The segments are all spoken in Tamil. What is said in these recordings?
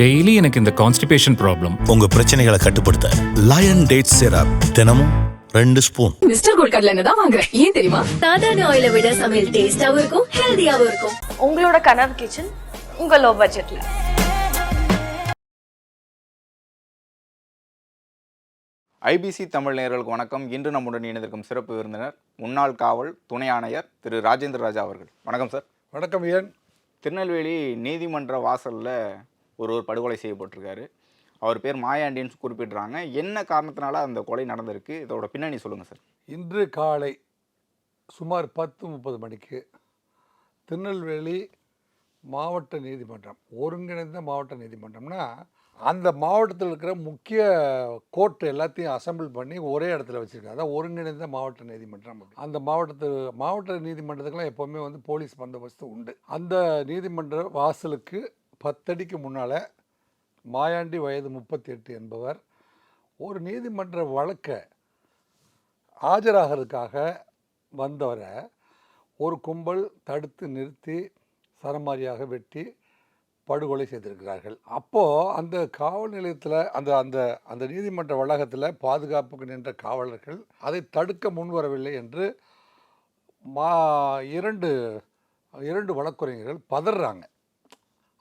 டெய்லி எனக்கு இந்த கான்ஸ்டிபேஷன் ப்ராப்ளம். உங்க பிரச்சனைகளை கட்டுப்படுத்த லயன் டேட் சிரப் தினமும் 2 ஸ்பூன். மிஸ்டர் கோல்ட் கடலை எண்ணெய் தான் வாங்குறேன். ஏன் தெரியுமா? சாதாரண ஆயிலை விட சமையல் டேஸ்டாவும் இருக்கும், ஹெல்தியாவும் இருக்கும். உங்களோட கனவு கிச்சன் உங்க லோ பட்ஜெட்ல. ஐபிசி தமிழ் நேயர்களுக்கு வணக்கம். இன்று நம்முடன் இணைந்திருக்கும் சிறப்பு விருந்தினர் முன்னாள் காவல் துணை ஆணையர் திரு ராஜேந்திர ராஜா அவர்கள். வணக்கம் சார். வணக்கம். ஏன் திருநெல்வேலி நீதிமன்ற வாசலில் ஒருவர் படுகொலை செய்யப்பட்டிருக்காரு. அவர் பேர் மாயாண்டின்னு குறிப்பிட்றாங்க. என்ன காரணத்தினால அந்த கொலை நடந்திருக்கு, இதோட பின்னணி சொல்லுங்கள் சார். இன்று காலை சுமார் 10:30 மணிக்கு திருநெல்வேலி மாவட்ட நீதிமன்றம், ஒருங்கிணைந்த மாவட்ட நீதிமன்றம்னா அந்த மாவட்டத்தில் இருக்கிற முக்கிய கோர்ட்டு எல்லாத்தையும் அசம்பிள் பண்ணி ஒரே இடத்துல வச்சுருக்காங்க. அதான் ஒருங்கிணைந்த மாவட்ட நீதிமன்றம். அந்த மாவட்ட நீதிமன்றத்துக்கெல்லாம் எப்போவுமே போலீஸ் பந்தோபஸ்து உண்டு. அந்த நீதிமன்ற வாசலுக்கு 10 அடிக்கு முன்னால் மாயாண்டி வயது 38 என்பவர் ஒரு நீதிமன்ற வழக்கை ஆஜராகிறதுக்காக வந்தவரை ஒரு கும்பல் தடுத்து நிறுத்தி சரமாரியாக வெட்டி படுகொலை செய்திருக்கிறார்கள். அப்போது அந்த காவல் நிலையத்தில் அந்த நீதிமன்ற வளாகத்தில் பாதுகாப்புக்கு நின்ற காவலர்கள் அதை தடுக்க முன்வரவில்லை என்று இரண்டு வழக்குரைஞர்கள் பதறாங்க.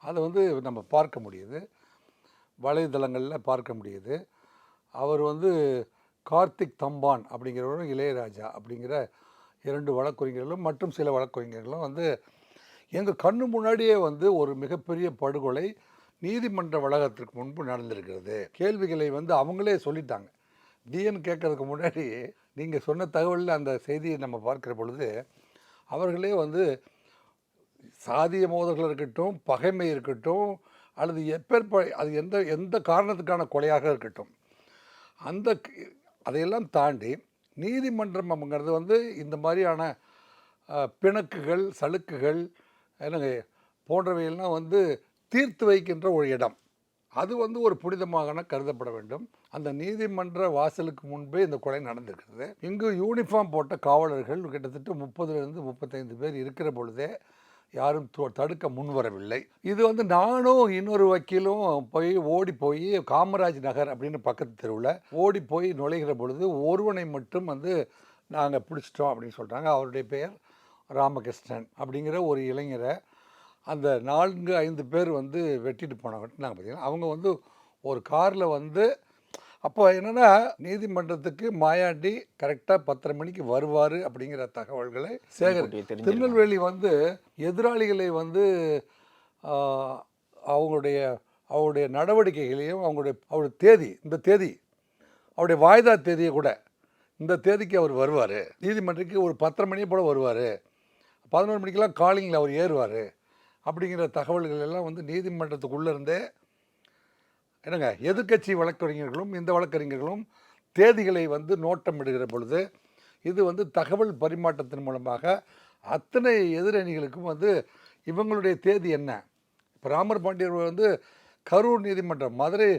அதை நம்ம பார்க்க முடியுது, வலைதளங்களில் பார்க்க முடியுது. அவர் கார்த்திக் தம்பான் அப்படிங்கிறவரும் இளையராஜா அப்படிங்கிற 2 வழக்குரைஞர்களும் மற்றும் சில வழக்குரைஞர்களும் எங்கள் கண்ணு முன்னாடியே ஒரு மிகப்பெரிய படுகொலை நீதிமன்ற வளாகத்திற்கு முன்பு நடந்திருக்கிறது. கேள்விகளை அவங்களே சொல்லிட்டாங்க. டிஎன் கேட்கறதுக்கு முன்னாடி நீங்கள் சொன்ன தகவலில் அந்த செய்தியை நம்ம பார்க்குற பொழுது அவர்களே சாதிய மோதல்கள் இருக்கட்டும், பகைமை இருக்கட்டும், அல்லது அது எந்த காரணத்துக்கான கொலையாக இருக்கட்டும், அதையெல்லாம் தாண்டி நீதிமன்றம் அப்படிங்கிறது இந்த மாதிரியான பிணக்குகள், சலுக்குகள் போன்றவையெல்லாம் தீர்த்து வைக்கின்ற ஒரு இடம். அது ஒரு புனிதமாக கருதப்பட வேண்டும். அந்த நீதிமன்ற வாசலுக்கு முன்பே இந்த கொலை நடந்திருக்கிறது. இங்கு யூனிஃபார்ம் போட்ட காவலர்கள் கிட்டத்தட்ட 30லிருந்து 35 பேர் இருக்கிற பொழுதே யாரும் தடுக்க முன்வரவில்லை. இது நானும் இன்னொரு வக்கீலும் ஓடி போய் காமராஜ் நகர் அப்படின்னு பக்கத்து தெருவில் ஓடி போய் நுழைகிற பொழுது ஒருவனை மட்டும் நாங்கள் பிடிச்சிட்டோம் அப்படின்னு சொல்கிறாங்க. அவருடைய பெயர் ராமகிருஷ்ணன் அப்படிங்கிற ஒரு இளைஞரை அந்த 4-5 பேர் வெட்டிட்டு போனவங்க பார்த்தீங்கன்னா அவங்க ஒரு காரில் அப்போ என்னென்னா நீதிமன்றத்துக்கு மாயாண்டி கரெக்டாக 10:30 மணிக்கு வருவார் அப்படிங்கிற தகவல்களை திருநெல்வேலி எதிராளிகளை அவங்களுடைய நடவடிக்கைகளையும் அவருடைய தேதி, இந்த தேதி அவருடைய வாய்தா தேதியை கூட இந்த தேதிக்கு அவர் வருவார், நீதிமன்றத்துக்கு ஒரு 10:30 மணி போல் வருவார், 11 மணிக்கெலாம் காலிங்கில் அவர் ஏறுவார் அப்படிங்கிற தகவல்கள் எல்லாம் நீதிமன்றத்துக்குள்ளே இருந்தே என்னங்க எதிர்கட்சி வழக்கறிஞர்களும் இந்த வழக்கறிஞர்களும் தேதிகளை நோட்டமிடுகிற பொழுது இது தகவல் பரிமாற்றத்தின் மூலமாக அத்தனை எதிரணிகளுக்கும் இவங்களுடைய தேதி என்ன. இப்போ ராமர் பாண்டியர் கரூர் நீதிமன்றம், மதுரை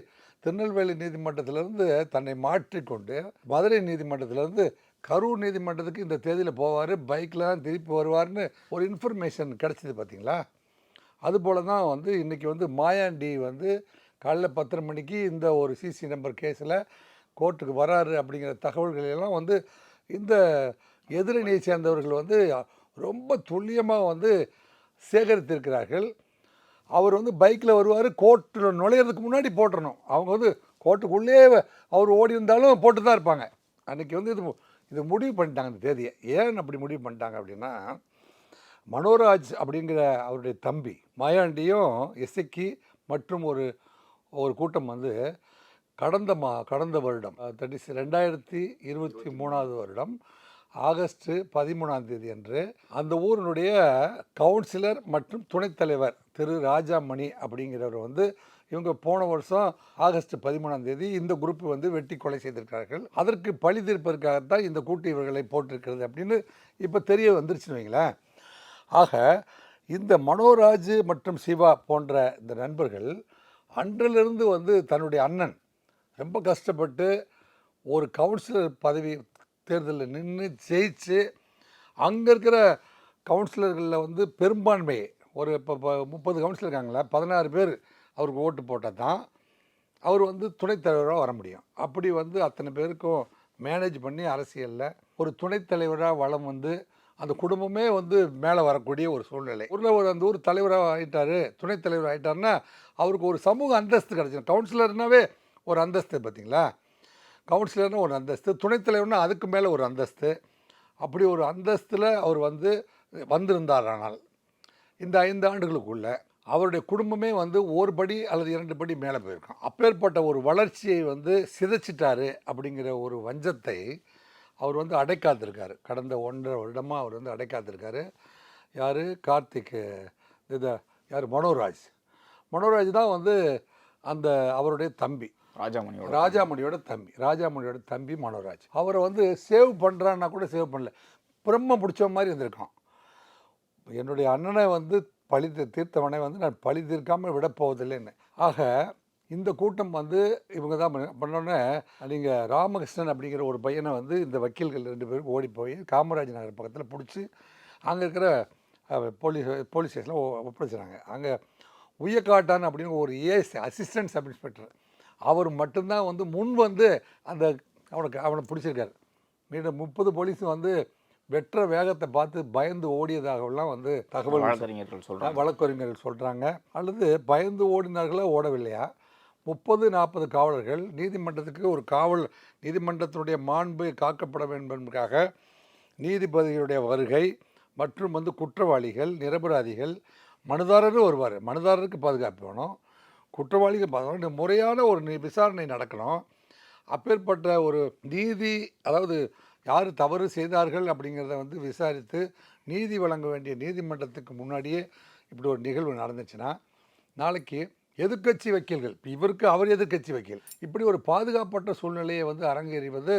திருநெல்வேலி நீதிமன்றத்திலேருந்து தன்னை மாற்றிக்கொண்டு மதுரை நீதிமன்றத்திலேருந்து கரூர் நீதிமன்றத்துக்கு இந்த தேதியில் போவார், பைக்கில் தான் திருப்பி வருவார்னு ஒரு இன்ஃபர்மேஷன் கிடச்சிது பார்த்தீங்களா. அதுபோல் தான் இன்றைக்கி மாயாண்டி காலைல 10:30 மணிக்கு இந்த ஒரு சிசி நம்பர் கேஸில் கோர்ட்டுக்கு வராரு அப்படிங்கிற தகவல்கள் எல்லாம் இந்த எதிரணியை சேர்ந்தவர்கள் ரொம்ப துல்லியமாக சேகரித்திருக்கிறார்கள். அவர் பைக்கில் வருவார், கோர்ட்டில் நுழையிறதுக்கு முன்னாடி போட்டுறணும். அவங்க கோர்ட்டுக்குள்ளே அவர் ஓடி இருந்தாலும் போட்டு தான் இருப்பாங்க. அன்றைக்கி இது முடிவு பண்ணிட்டாங்க இந்த தேதியை. ஏன் அப்படி முடிவு பண்ணிட்டாங்க அப்படின்னா, மனோராஜ் அப்படிங்கிற அவருடைய தம்பி மாயாண்டியும் எஸ்ஐக்கி மற்றும் ஒரு கூட்டம் கடந்த வருடம் 2023 வருடம் ஆகஸ்ட் 13 அன்று அந்த ஊரினுடைய கவுன்சிலர் மற்றும் துணைத் தலைவர் திரு ராஜாமணி அப்படிங்கிறவர் இவங்க போன வருஷம் ஆகஸ்ட் 13 இந்த குரூப் வெட்டி கொலை செய்திருக்கிறார்கள். அதற்கு பழி தீர்ப்பதற்காகத்தான் இந்த கூட்டு இவர்களை போட்டிருக்கிறது அப்படின்னு இப்போ தெரிய வந்துருச்சுன்னு வைங்களேன். ஆக இந்த மனோராஜ் மற்றும் சிவா போன்ற இந்த நண்பர்கள் அன்றிலிருந்து தன்னுடைய அண்ணன் ரொம்ப கஷ்டப்பட்டு ஒரு கவுன்சிலர் பதவி தேர்தலில் நின்று ஜெயிச்சு அங்கே இருக்கிற கவுன்சிலர்களில் பெரும்பான்மை ஒரு இப்போ 30 கவுன்சிலர் இருக்காங்களா, 16 பேர் அவருக்கு ஓட்டு போட்டால் தான் அவர் வந்து துணைத் தலைவராக வர முடியும். அப்படி வந்து அத்தனை பேருக்கும் மேனேஜ் பண்ணி அரசியலில் ஒரு துணைத் தலைவராக வளம் வந்து அந்த குடும்பமே வந்து மேலே வரக்கூடிய ஒரு சூழ்நிலை. ஒரு அந்த ஊர் தலைவராக ஆகிட்டார், துணைத் தலைவர் ஆகிட்டாருன்னா அவருக்கு ஒரு சமூக அந்தஸ்து கிடச்சிடும். கவுன்சிலர்னாவே ஒரு அந்தஸ்து பார்த்தீங்களா, கவுன்சிலர்னா ஒரு அந்தஸ்து, துணைத் தலைவர்னா அதுக்கு மேலே ஒரு அந்தஸ்து. அப்படி ஒரு அந்தஸ்தில் அவர் வந்து வந்திருந்தாரானால் இந்த 5 ஆண்டுகளுக்குள்ள அவருடைய குடும்பமே வந்து ஒரு படி அல்லது 2 படி மேலே போயிருக்கும். அப்பேற்பட்ட ஒரு வளர்ச்சியை வந்து சிதைச்சிட்டாரு அப்படிங்கிற ஒரு வஞ்சத்தை அவர் வந்து அடைக்காத்திருக்காரு. கடந்த 1.5 வருடமாக அவர் வந்து அடைக்காத்திருக்காரு. யார்? கார்த்திக், இது யார்? மனோராஜ் தான் வந்து அந்த அவருடைய தம்பி, ராஜாமணியோட தம்பி மனோராஜ். அவரை வந்து சேவ் பண்ணுறான்னா கூட சேவ் பண்ணல, பிரம்ம பிடிச்ச மாதிரி இருந்திருக்கான். என்னுடைய அண்ணனை வந்து பழி தீர்த்தவனை வந்து நான் பழி தீர்க்காமல் விடப்போவதில்லைன்னு. ஆக இந்த கூட்டம் வந்து இவங்க தான் பண்ணோன்னே, நீங்கள் ராமகிருஷ்ணன் அப்படிங்கிற ஒரு பையனை வந்து இந்த வக்கீல்கள் 2 பேரும் ஓடி போய் காமராஜ் நகர் பக்கத்தில் பிடிச்சி அங்கே இருக்கிற போலீஸ் ஸ்டேஷனில் ஒப்படைச்சிட்டாங்க. அங்கே உய்யக்காட்டான் அப்படின்னு ஒரு ஏஎஸ் அசிஸ்டன்ட் சப் இன்ஸ்பெக்டர், அவர் மட்டும்தான் வந்து முன் வந்து அந்த அவனை பிடிச்சிருக்காரு. மீண்டும் 30 போலீஸும் வந்து வெற்ற வேகத்தை பார்த்து பயந்து ஓடியதாகலாம் வந்து தகவல் வழக்கறிஞர்கள் சொல்கிறாங்க. அல்லது பயந்து ஓடினார்களா ஓடவில்லையா? 30-40 காவலர்கள் நீதிமன்றத்துக்கு ஒரு நீதிமன்றத்தினுடைய மாண்பு காக்கப்பட வேண்டும் என்பதற்காக நீதிபதிகளுடைய வருகை மற்றும் வந்து குற்றவாளிகள், நிரபராதிகள், மனுதாரரும் வருவார், மனுதாரருக்கு பாதுகாப்பு வேணும், குற்றவாளிகள் முறையான ஒரு விசாரணை நடக்கணும். அப்பேற்பட்ட ஒரு நீதி, அதாவது யார் தவறு செய்தார்கள் அப்படிங்கிறத வந்து விசாரித்து நீதி வழங்க வேண்டிய நீதிமன்றத்துக்கு முன்னாடியே இப்படி ஒரு நிகழ்வு நடந்துச்சுன்னா, நாளைக்கு எதிர்க்கட்சி வக்கீல்கள், அவர் எதிர்க்கட்சி வக்கீல், இப்படி ஒரு பாதுகாப்பற்ற சூழ்நிலையை வந்து அரங்கேறிவது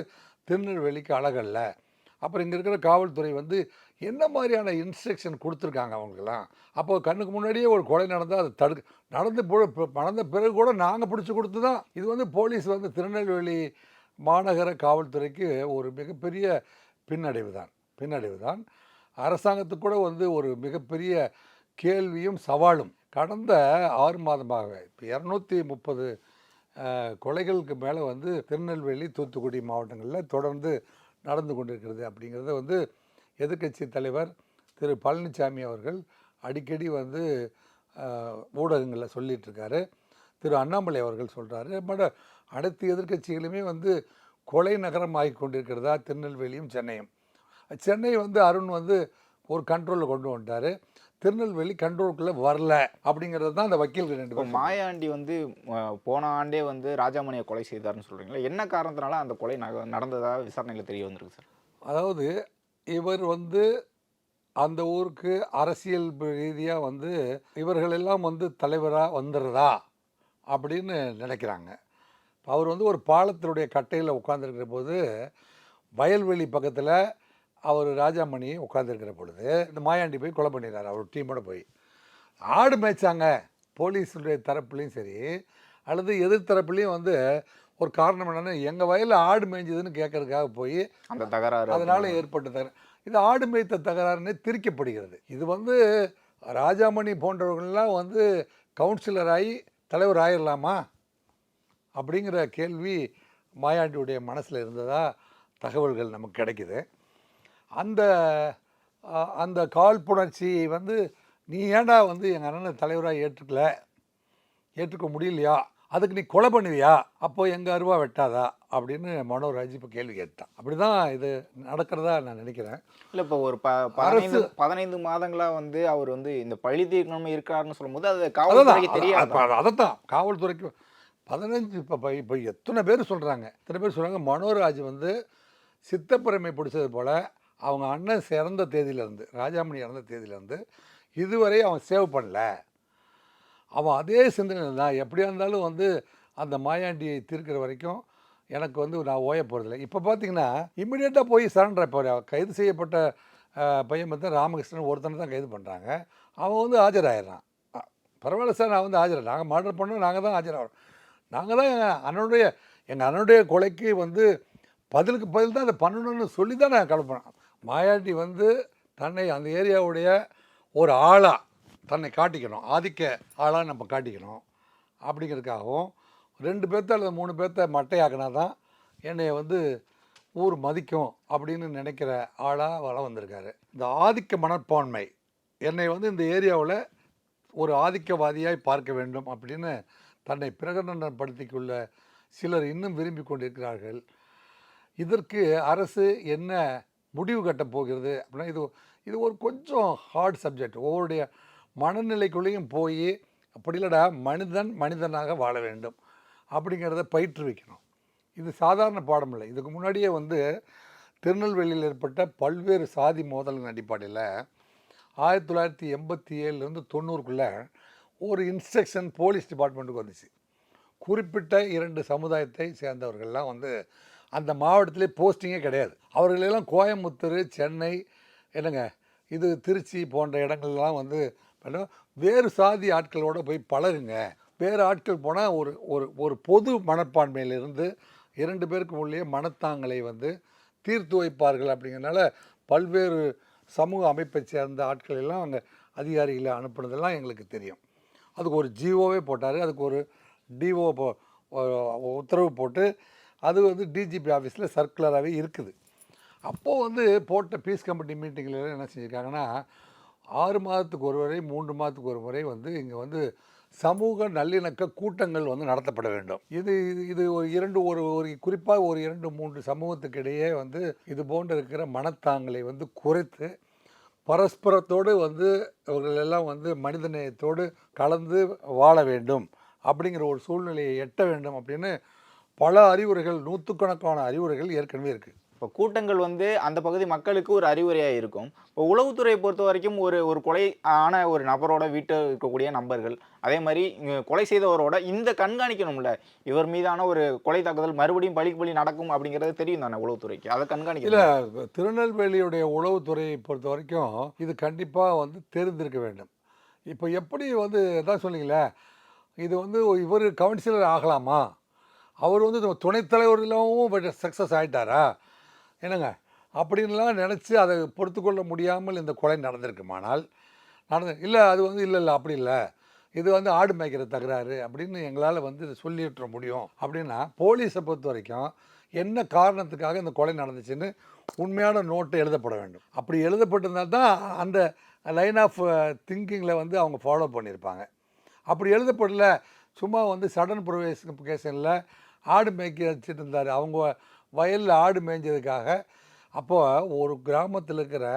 திருநெல்வேலிக்கு அழகல்ல. அப்புறம் இங்கே இருக்கிற காவல்துறை வந்து என்ன மாதிரியான இன்ஸ்ட்ரக்ஷன் கொடுத்துருக்காங்க அவங்களுக்கெல்லாம். அப்போ கண்ணுக்கு முன்னாடியே ஒரு கொலை நடந்தால் அதை நடந்த பிறகு கூட நாங்கள் பிடிச்சி கொடுத்து தான். இது வந்து போலீஸ் வந்து திருநெல்வேலி மாநகர காவல்துறைக்கு ஒரு மிகப்பெரிய பின்னடைவு தான். அரசாங்கத்துக்கு கூட வந்து ஒரு மிகப்பெரிய கேள்வியும் சவாலும். கடந்த 6 மாதமாக இப்போ 230 கொலைகளுக்கு மேலே வந்து திருநெல்வேலி, தூத்துக்குடி மாவட்டங்களில் தொடர்ந்து நடந்து கொண்டிருக்கிறது. அப்படிங்கிறத வந்து எதிர்க்கட்சி தலைவர் திரு பழனிசாமி அவர்கள் அடிக்கடி வந்து ஊடகங்களில் சொல்லிகிட்ருக்காரு. திரு அண்ணாமலை அவர்கள் சொல்கிறாரு. பட் அனைத்து எதிர்க்கட்சிகளுமே வந்து கொலை நகரம் ஆகி கொண்டிருக்கிறதா திருநெல்வேலியும் சென்னையும். சென்னை வந்து அருண் வந்து ஒரு கண்ட்ரோலில் கொண்டு வந்துட்டார், திருநெல்வேலி கண்ட்ரோலுக்குள்ளே வரல அப்படிங்கிறது தான் அந்த வக்கீல்கள் 2 பேரும். மாயாண்டி வந்து போன ஆண்டே வந்து ராஜாமணியை கொலை செய்தார்னு சொல்கிறீங்களா? என்ன காரணத்தினால அந்த கொலை நடந்ததாக விசாரணையில் தெரிய வந்திருக்கு சார்? அதாவது இவர் வந்து அந்த ஊருக்கு அரசியல் ரீதியாக வந்து இவர்களெல்லாம் வந்து தலைவராக வந்துடுறதா அப்படின்னு நினைக்கிறாங்க. அவர் வந்து ஒரு பாலத்தினுடைய கட்டையில் உட்காந்துருக்கிற போது வயல்வெளி பக்கத்தில் அவர் ராஜாமணி உட்காந்துருக்கிற பொழுது இந்த மாயாண்டி போய் கொலை பண்ணிடுறாரு. அவர் டீமோட போய் ஆடு மேய்ச்சாங்க. போலீஸுடைய தரப்புலையும் சரி அல்லது எதிர்த்தரப்புலையும் வந்து ஒரு காரணம் என்னென்னா, எங்கள் வயலில் ஆடு மேய்ஞ்சதுன்னு கேட்கறதுக்காக போய் அந்த தகராறு, அதனால் ஏற்பட்ட தகராறு, இது ஆடு மேய்த்த தகராறுன்னு திரிக்கப்படுகிறது. இது வந்து ராஜாமணி போன்றவர்கள்லாம் வந்து கவுன்சிலராகி தலைவர் ஆயிடலாமா அப்படிங்கிற கேள்வி மாயாண்டியுடைய மனசில் இருந்ததா தகவல்கள் நமக்கு கிடைக்குது. அந்த காழ்ப்புணர்ச்சியை வந்து நீ ஏன்டா வந்து எங்கள் அண்ணனை தலைவராக ஏற்றுக்க முடியலையா, அதுக்கு நீ கொலை பண்ணுவியா, அப்போது எங்கள் அருவா வெட்டாதா அப்படின்னு மனோராஜ் இப்போ கேள்வி கேட்டான். அப்படி தான் இது நடக்கிறதா நான் நினைக்கிறேன். இல்லை, இப்போ ஒரு 15 மாதங்களாக வந்து அவர் வந்து இந்த பழி தீர்க்கணும் இருக்காருன்னு சொல்லும்போது அது காவல்துறைக்கு தெரியாது. அதைத்தான் காவல்துறைக்கு 15 இப்போ எத்தனை பேர் சொல்கிறாங்க மனோராஜ் வந்து சித்தப்பிரமை பிடிச்சது போல் அவங்க அண்ணன் இறந்த தேதியிலேருந்து, ராஜாமணி இறந்த தேதியிலேருந்து இதுவரை அவன் சேவ் பண்ணல. அவன் அதே சிந்தனையில் தான் எப்படியா இருந்தாலும் வந்து அந்த மாயாண்டியை தீர்க்கிற வரைக்கும் எனக்கு வந்து நான் ஓய போகிறதில்ல. இப்போ பார்த்தீங்கன்னா இம்மிடியேட்டாக போய் சரண்டர். இப்போ கைது செய்யப்பட்ட பையன் பார்த்தா ராமகிருஷ்ணன் ஒருத்தனை தான் கைது பண்ணுறாங்க. அவன் வந்து ஆஜராகிடுறான். பரவாயில்ல சார், நான் வந்து நாங்கள் மர்டர் பண்ணோம், நாங்கள் தான் ஆஜராகிறோம், நாங்கள் தான் எங்கள் அண்ணனுடைய கொலைக்கு வந்து பதிலுக்கு பதில் தான் அதை பண்ணணும்னு சொல்லி தான் நான் கிளம்புறேன். மாயாண்டி வந்து தன்னை அந்த ஏரியாவுடைய ஒரு ஆளாக தன்னை காட்டிக்கணும், ஆதிக்க ஆளாக நம்ம காட்டிக்கணும். அப்படிங்கிறதுக்காகவும் 2 பேர்த்த அல்லது 3 பேர்த்த மட்டையாக்கினா தான் என்னை வந்து ஊர் மதிக்கும் அப்படின்னு நினைக்கிற ஆளாக வளம் வந்திருக்காரு. இந்த ஆதிக்க மனப்பான்மை என்னை வந்து இந்த ஏரியாவில் ஒரு ஆதிக்கவாதியாய் பார்க்க வேண்டும் அப்படின்னு தன்னை பிரகடனப்படுத்திக்கொள்ள சிலர் இன்னும் விரும்பி கொண்டிருக்கிறார்கள். இதற்கு அரசு என்ன முடிவு கட்டப் போகிறது அப்படின்னா, இது ஒரு கொஞ்சம் ஹார்ட் சப்ஜெக்ட். ஒவ்வொருடைய மனநிலைக்குள்ளேயும் போய் அப்படி இல்லைடா, மனிதன் மனிதனாக வாழ வேண்டும் அப்படிங்கிறத பயிற்றுவிக்கணும். இது சாதாரண பாடம் இல்லை. இதுக்கு முன்னாடியே வந்து திருநெல்வேலியில் ஏற்பட்ட பல்வேறு சாதி மோதலின் அடிப்படையில் 1987 90க்குள்ளே ஒரு இன்ஸ்ட்ரக்ஷன் போலீஸ் டிபார்ட்மெண்ட்டுக்கு வந்துச்சு. குறிப்பிட்ட 2 சமுதாயத்தை சேர்ந்தவர்கள்லாம் வந்து அந்த மாவட்டத்திலே போஸ்டிங்கே கிடையாது. அவர்களெல்லாம் கோயம்புத்தூர், சென்னை, என்னங்க இது திருச்சி போன்ற இடங்கள்லாம் வந்து வேறு சாதி ஆட்களோடு போய் பழகுங்க. வேறு ஆட்கள் போனால் ஒரு ஒரு ஒரு பொது மனப்பான்மையிலிருந்து 2 பேருக்கு உள்ளே மனத்தாங்களை வந்து தீர்த்து வைப்பார்கள். அப்படிங்கிறனால பல்வேறு சமூக அமைப்பை சேர்ந்த ஆட்கள் எல்லாம் அங்கே அதிகாரிகளை அனுப்புனதெல்லாம் எங்களுக்கு தெரியும். அதுக்கு ஒரு ஜிஓவே போட்டார். அதுக்கு ஒரு டிஓ உத்தரவு போட்டு அது வந்து டிஜிபி ஆஃபீஸில் சர்க்குலராகவே இருக்குது. அப்போது வந்து போட்ட பீஸ் கமிட்டி மீட்டிங்கில் என்ன செஞ்சுருக்காங்கன்னா, 6 மாதத்துக்கு ஒரு முறை 3 மாதத்துக்கு ஒரு முறை வந்து இங்கே வந்து சமூக நல்லிணக்க கூட்டங்கள் வந்து நடத்தப்பட வேண்டும். இது இது ஒரு 2 ஒரு குறிப்பாக ஒரு 2-3 சமூகத்துக்கு இடையே வந்து இது போன்று இருக்கிற மனத்தாங்களை வந்து குறைத்து பரஸ்பரத்தோடு வந்து இவர்கள் எல்லாம் வந்து மனிதநேயத்தோடு கலந்து வாழ வேண்டும் அப்படிங்கிற ஒரு சூழ்நிலையை எட்ட வேண்டும் அப்படின்னு பல அறிவுரைகள், 100கணக்கான அறிவுரைகள் ஏற்கனவே இருக்குது. இப்போ கூட்டங்கள் வந்து அந்த பகுதி மக்களுக்கு ஒரு அறிவுரையாக இருக்கும். இப்போ உளவுத்துறையை பொறுத்த வரைக்கும் ஒரு கொலை ஆன ஒரு நபரோட வீட்டில் இருக்கக்கூடிய நபர்கள், அதே மாதிரி கொலை செய்தவரோட இந்த கண்காணிக்கணும்ல, இவர் மீதான ஒரு கொலை தாக்குதல் மறுபடியும் பழி நடக்கும் அப்படிங்கிறது தெரியும் தானே உளவுத்துறைக்கு, அதை கண்காணிக்க இல்லை. திருநெல்வேலியுடைய உளவுத்துறையை பொறுத்த வரைக்கும் இது கண்டிப்பாக வந்து தெரிந்திருக்க வேண்டும். இப்போ எப்படி வந்து எதாவது சொன்னீங்களே, இது வந்து இவர் கவுன்சிலர் ஆகலாமா, அவர் வந்து துணைத் தலைவர்களும் சக்ஸஸ் ஆகிட்டாரா என்னங்க அப்படின்லாம் நினச்சி அதை பொறுத்துக்கொள்ள முடியாமல் இந்த கொலை நடந்திருக்குமானால் இல்லை, அது வந்து இல்லை அப்படி இல்லை, இது வந்து ஆடு மேய்க்கிற தகராறு அப்படின்னு எங்களால் வந்து இதை சொல்லிவிட முடியும் அப்படின்னா, போலீஸை பொறுத்த வரைக்கும் என்ன காரணத்துக்காக இந்த கொலை நடந்துச்சுன்னு உண்மையான நோட்டு எழுதப்பட வேண்டும். அப்படி எழுதப்பட்டிருந்தால் தான் அந்த லைன் ஆஃப் திங்கிங்கில் வந்து அவங்க ஃபாலோ பண்ணியிருப்பாங்க. அப்படி எழுதப்படல, சும்மா வந்து சடன் ப்ரொவேஷனில் ஆடு மேய்க்க வச்சுட்டு இருந்தார். அவங்க வயலில் ஆடு மேய்ஞ்சதுக்காக. அப்போது ஒரு கிராமத்தில் இருக்கிற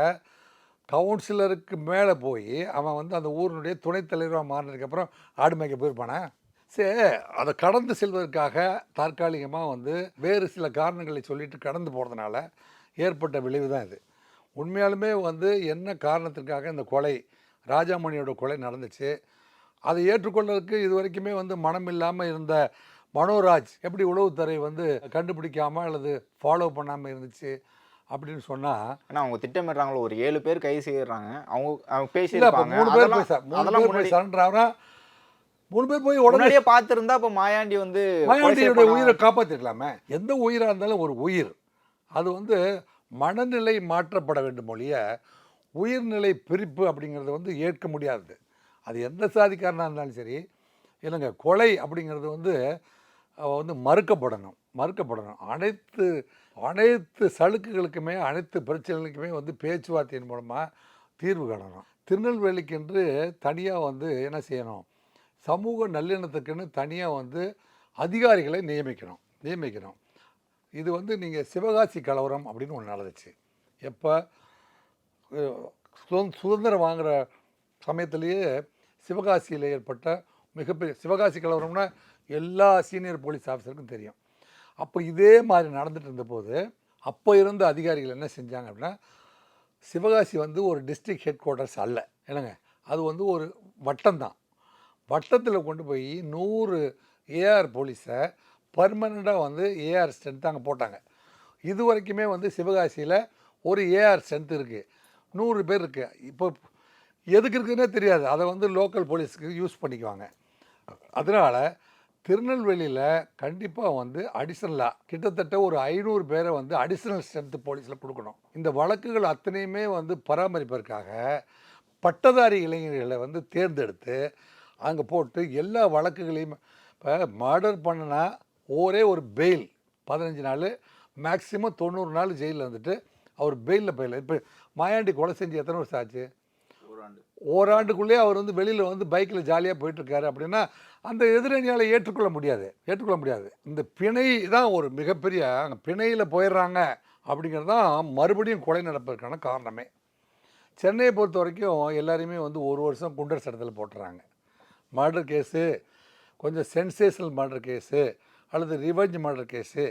கவுன்சிலருக்கு மேலே போய் அவன் வந்து அந்த ஊரினுடைய துணைத் தலைவராக மாறினதுக்கப்புறம் ஆடு மேய்க்க போயிருப்பானே. சரி, அதை கடந்து செல்வதற்காக தற்காலிகமாக வந்து வேறு சில காரணங்களை சொல்லிட்டு கடந்து போகிறதுனால ஏற்பட்ட விளைவு தான் இது. உண்மையாலுமே வந்து என்ன காரணத்திற்காக இந்த கொலை, ராஜாமணியோட கொலை நடந்துச்சு, அதை ஏற்றுக்கொள்வதற்கு இது வரைக்குமே வந்து மனம் இல்லாமல் இருந்த மனோராஜ் எப்படி உளவுத்துறை வந்து கண்டுபிடிக்காமல் அல்லது ஃபாலோ பண்ணாமல் இருந்துச்சு அப்படின்னு சொன்னால், ஏன்னா அவங்க திட்டமிடுறாங்களோ ஒரு 7 பேர் கைது செய்யறாங்க. அவங்க பேசியிருப்பாங்க. 3 பேர் போய் சரண்டர் ஆகிறா. 3 பேர் போய் உடனே பார்த்துருந்தா அப்போ மாயாண்டி வந்து மாயாண்டியோட உயிரை காப்பாற்றிருக்கலாமே. எந்த உயிராக இருந்தாலும் ஒரு உயிர், அது வந்து மனநிலை மாற்றப்பட வேண்டும் ஒழிய உயிர்நிலை பிரிப்பு அப்படிங்கிறது வந்து ஏற்க முடியாது. அது எந்த சாதிக்காரனாக இருந்தாலும் சரி இல்லைங்க, கொலை அப்படிங்கிறது வந்து மறுக்கப்படணும். அனைத்து சலுக்குகளுக்குமே அனைத்து பிரச்சனைகளுக்குமே வந்து பேச்சுவார்த்தையின் மூலமாக தீர்வு காணணும். திருநெல்வேலிக்கென்று தனியாக வந்து என்ன செய்யணும், சமூக நல்லிணத்துக்குன்னு தனியாக வந்து அதிகாரிகளை நியமிக்கணும். இது வந்து நீங்கள் சிவகாசி கலவரம் அப்படின்னு ஒன்று நடந்துச்சு. எப்போ சுதந்திரம் வாங்குகிற சமயத்திலேயே சிவகாசியில் ஏற்பட்ட மிகப்பெரிய சிவகாசி கலவரம்னா எல்லா சீனியர் போலீஸ் ஆஃபீஸருக்கும் தெரியும். அப்போ இதே மாதிரி நடந்துட்டு இருந்தபோது அப்போ இருந்த அதிகாரிகள் என்ன செஞ்சாங்க அப்படின்னா, சிவகாசி வந்து ஒரு டிஸ்ட்ரிக்ட் ஹெட் குவார்ட்டர்ஸ் அல்ல என்னங்க, அது வந்து ஒரு வட்டம் தான். வட்டத்தில் கொண்டு போய் 100 ஏஆர் போலீஸை பர்மனெண்ட்டாக வந்து ஏஆர் ஸ்ட்ரென்த் அங்கே போட்டாங்க. இது வரைக்குமே வந்து சிவகாசியில் ஒரு ஏஆர் ஸ்ட்ரென்த் இருக்குது, 100 பேர் இருக்குது. இப்போ எதுக்கு இருக்குதுன்னே தெரியாது, அதை வந்து லோக்கல் போலீஸுக்கு யூஸ் பண்ணிக்குவாங்க. அதனால் திருநெல்வேலியில் கண்டிப்பாக வந்து அடிஷ்னலாக கிட்டத்தட்ட ஒரு 500 பேரை வந்து அடிஷ்னல் ஸ்ட்ரென்த்து போலீஸில் கொடுக்கணும். இந்த வழக்குகள் அத்தனையுமே வந்து பராமரிப்பதற்காக பட்டதாரி இளைஞர்களை வந்து தேர்ந்தெடுத்து அங்கே போட்டு எல்லா வழக்குகளையும் இப்போ மர்டர் பண்ணுனா ஒரே ஒரு பெயில் 15 நாள், மேக்ஸிமம் 90 நாள் ஜெயிலில் வந்துட்டு அவர் பெயிலில் போயிடல. இப்போ மாயாண்டி கொலை செஞ்சு எத்தனை வருஷம் ஆச்சு? ஓராண்டுக்குள்ளேயே அவர் வந்து வெளியில் வந்து பைக்கில் ஜாலியாக போயிட்டுருக்காரு அப்படின்னா அந்த எதிரணியால் ஏற்றுக்கொள்ள முடியாது. இந்த பிணை தான் ஒரு மிகப்பெரிய, பிணையில் போயிடுறாங்க அப்படிங்கிறது தான் மறுபடியும் கொலை நடப்பதற்கான காரணமே. சென்னையை பொறுத்த வரைக்கும் எல்லாரையுமே வந்து 1 வருஷம் குண்டர் சட்டத்தில் போட்டுறாங்க. மர்டர் கேஸு, கொஞ்சம் சென்சேஷனல் மர்டர் கேஸு அல்லது ரிவெஞ்ச் மர்டர் கேஸு,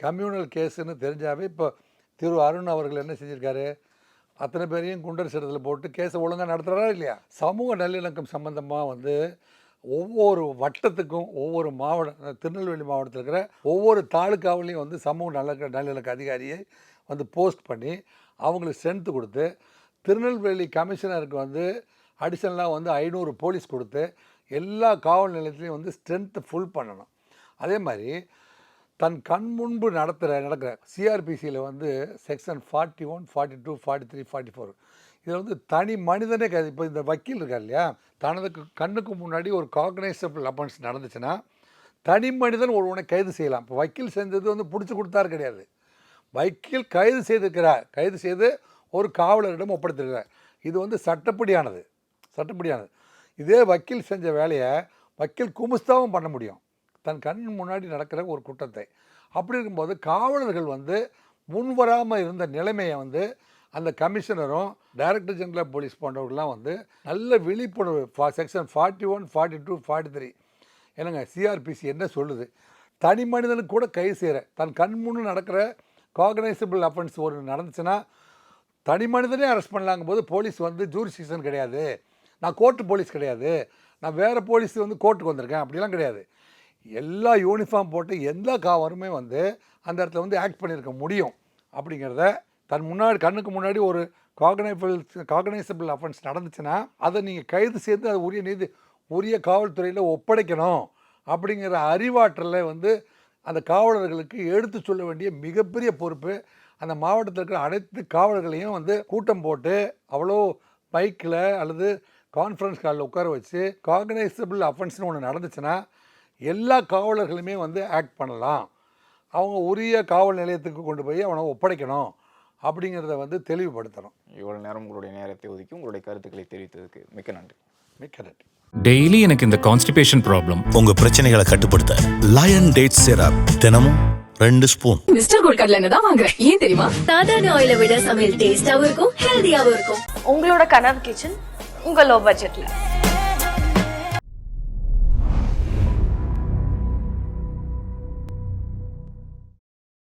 கம்யூனல் கேஸுன்னு தெரிஞ்சாவே இப்போ திரு அருண் அவர்கள் என்ன செஞ்சுருக்காரு, அத்தனை பேரையும் குண்டர் சட்டத்தில் போட்டு கேஸை ஒழுங்காக நடத்துகிறாரா இல்லையா? சமூக நல்லிணக்கம் சம்பந்தமாக வந்து ஒவ்வொரு வட்டத்துக்கும், ஒவ்வொரு திருநெல்வேலி மாவட்டத்தில் இருக்கிற ஒவ்வொரு தாலுக்காவிலையும் வந்து சமூக நல்லிணக்க அதிகாரியை வந்து போஸ்ட் பண்ணி அவங்களுக்கு ஸ்ட்ரென்த்து கொடுத்து, திருநெல்வேலி கமிஷனருக்கு வந்து அடிஷனலாக வந்து 500 போலீஸ் கொடுத்து எல்லா காவல் நிலையத்துலேயும் வந்து ஸ்ட்ரென்த்து ஃபுல் பண்ணணும். அதே மாதிரி தன் கண் முன்பு நடக்கிற சிஆர்பிசியில் வந்து செக்ஷன் 41, 42, 43, 44 இதில் வந்து தனி மனிதனே இப்போ இந்த வக்கீல் இருக்கார் இல்லையா, தனது கண்ணுக்கு முன்னாடி ஒரு காக்னைசபிள் அஃபென்ஸ் நடந்துச்சுன்னா தனி மனிதன் ஒருவனை கைது செய்யலாம். இப்போ வக்கீல் செஞ்சது வந்து பிடிச்சி கொடுத்தாரு கிடையாது, வக்கீல் கைது செய்து ஒரு காவலரிடம் ஒப்படைத்திருக்கிறார். இது வந்து சட்டப்படியானது. இதே வக்கீல் செஞ்ச வேலையை வக்கீல் குமுஸ்தாவும் பண்ண முடியும், தன் கண் முன்னாடி நடக்கிற ஒரு குற்றத்தை. அப்படி இருக்கும்போது காவலர்கள் வந்து முன்வராமல் இருந்த நிலைமையை வந்து அந்த கமிஷனரும் டைரக்டர் ஜெனரல் ஆஃப் போலீஸ் போன்றவர்கள்லாம் வந்து நல்ல விழிப்புணர்வு செக்ஷன் 41, 42, 43 என்னங்க சிஆர்பிசி என்ன சொல்லுது, தனி மனிதனுக்கு கூட கைது செய்கிற தன் கண் முன்னு நடக்கிற காக்னைசபிள் அஃபென்ஸ் ஒரு நடந்துச்சுன்னா தனி மனிதனே அரெஸ்ட் பண்ணலாங்கும் போது போலீஸ் வந்து ஜூரிஸ்டிக்ஷன் கிடையாது, நான் கோர்ட்டு போலீஸ் கிடையாது, நான் வேறு போலீஸ் வந்து கோர்ட்டுக்கு வந்திருக்கேன் அப்படிலாம் கிடையாது. எல்லா யூனிஃபார்ம் போட்டு எல்லா காவலுமே வந்து அந்த இடத்துல வந்து ஆக்ட் பண்ணியிருக்க முடியும். அப்படிங்கிறத தன் கண்ணுக்கு முன்னாடி ஒரு காக்னைசபிள் அஃபென்ஸ் நடந்துச்சுன்னா அதை நீங்கள் கைது செய்து அது உரிய காவல்துறையில் ஒப்படைக்கணும் அப்படிங்கிற அறிவாற்றலை வந்து அந்த காவலர்களுக்கு எடுத்து சொல்ல வேண்டிய மிகப்பெரிய பொறுப்பு அந்த மாவட்டத்தில் இருக்கிற அனைத்து காவலர்களையும் வந்து கூட்டம் போட்டு அவ்வளோ பைக்கில் அல்லது கான்ஃபரன்ஸ் காலில் உட்கார வச்சு காக்னைசபிள் அஃபென்ஸ்னு ஒன்று நடந்துச்சுன்னா எல்லா காவலர்களுமே வந்து ஆக்ட் பண்ணலாம், அவங்க உரிய காவல் நிலையத்துக்கு கொண்டு போய் அவனை ஒப்படைக்கணும் அப்படிங்கிறத வந்து தெளிவுபடுத்தணும். இவ்வளோ நேரம் உங்களுடைய நேரத்தை ஒதுக்கி உங்களுடைய கருத்துக்களை தெரிவித்ததுக்கு மிக்க நன்றி. டெய்லி எனக்கு இந்த கான்ஸ்டிபேஷன் ப்ராப்ளம். உங்க பிரச்சனைகளை கட்டுப்படுத்த லயன் டேட் சிரப் தினமும் 2 ஸ்பூன். மிஸ்டர் கோல்கட்ல தான் வாங்குறேன். ஏன் தெரியுமா? சாதாரண ஆயிலை விட சமையல் டேஸ்டாவும் இருக்கும், ஹெல்தியாவும் இருக்கும். உங்களோட கனவு கிச்சன் உங்க லோ பட்ஜெட்ல.